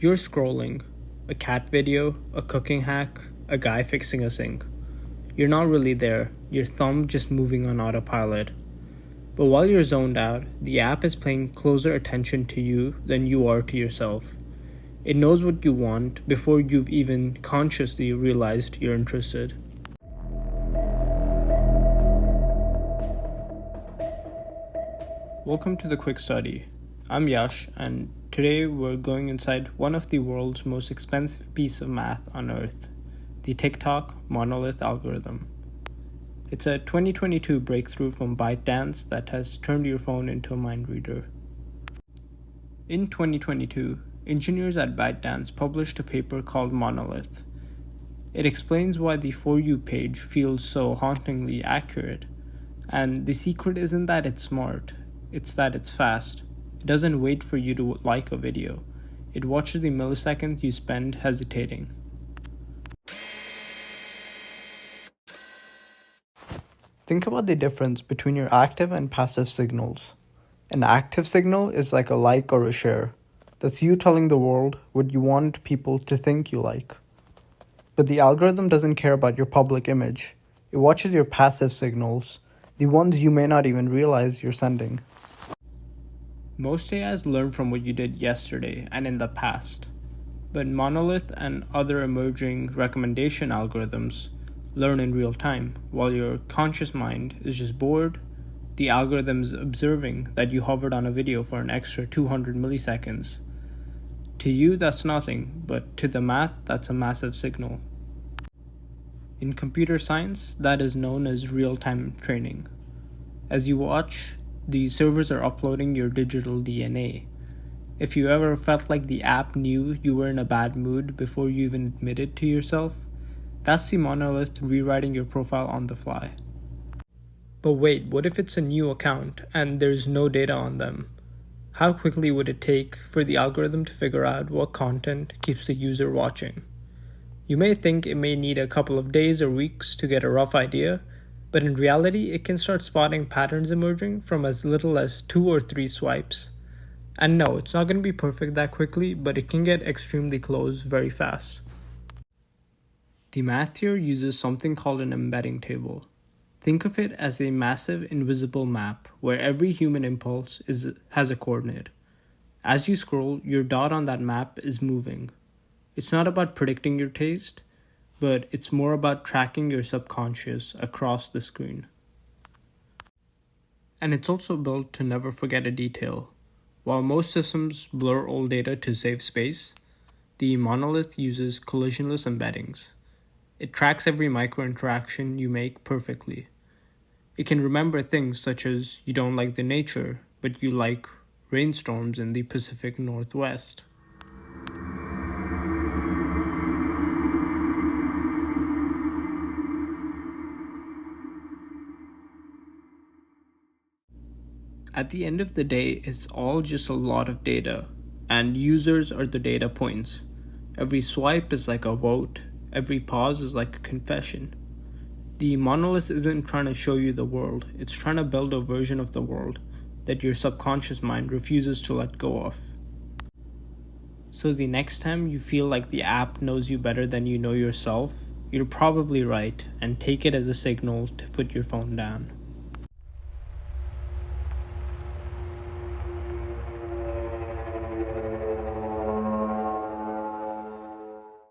You're scrolling. A cat video, a cooking hack, a guy fixing a sink. You're not really there, your thumb just moving on autopilot. But while you're zoned out, the app is paying closer attention to you than you are to yourself. It knows what you want before you've even consciously realized you're interested. Welcome to the Quick Study. I'm Yash, and today we're going inside one of the world's most expensive piece of math on Earth, the TikTok Monolith algorithm. It's a 2022 breakthrough from ByteDance that has turned your phone into a mind reader. In 2022, engineers at ByteDance published a paper called Monolith. It explains why the For You page feels so hauntingly accurate, and the secret isn't that it's smart, it's that it's fast. It doesn't wait for you to like a video. It watches the millisecond you spend hesitating. Think about the difference between your active and passive signals. An active signal is like a like or a share. That's you telling the world what you want people to think you like. But the algorithm doesn't care about your public image. It watches your passive signals, the ones you may not even realize you're sending. Most AIs learn from what you did yesterday and in the past, but Monolith and other emerging recommendation algorithms learn in real time. While your conscious mind is just bored, the algorithm is observing that you hovered on a video for an extra 200 milliseconds. To you, that's nothing, but to the math, that's a massive signal. In computer science, that is known as real-time training. As you watch, these servers are uploading your digital DNA. If you ever felt like the app knew you were in a bad mood before you even admitted to yourself, that's the Monolith rewriting your profile on the fly. But wait, what if it's a new account and there's no data on them? How quickly would it take for the algorithm to figure out what content keeps the user watching? You may think it may need a couple of days or weeks to get a rough idea, but in reality, it can start spotting patterns emerging from as little as 2 or 3 swipes. And no, it's not going to be perfect that quickly, but it can get extremely close very fast. The math here uses something called an embedding table. Think of it as a massive invisible map where every human impulse has a coordinate. As you scroll, your dot on that map is moving. It's not about predicting your taste, but it's more about tracking your subconscious across the screen. And it's also built to never forget a detail. While most systems blur old data to save space, the Monolith uses collisionless embeddings. It tracks every micro-interaction you make perfectly. It can remember things such as you don't like the nature, but you like rainstorms in the Pacific Northwest. At the end of the day, it's all just a lot of data, and users are the data points. Every swipe is like a vote, every pause is like a confession. The Monolith isn't trying to show you the world, it's trying to build a version of the world that your subconscious mind refuses to let go of. So the next time you feel like the app knows you better than you know yourself, you're probably right, and take it as a signal to put your phone down.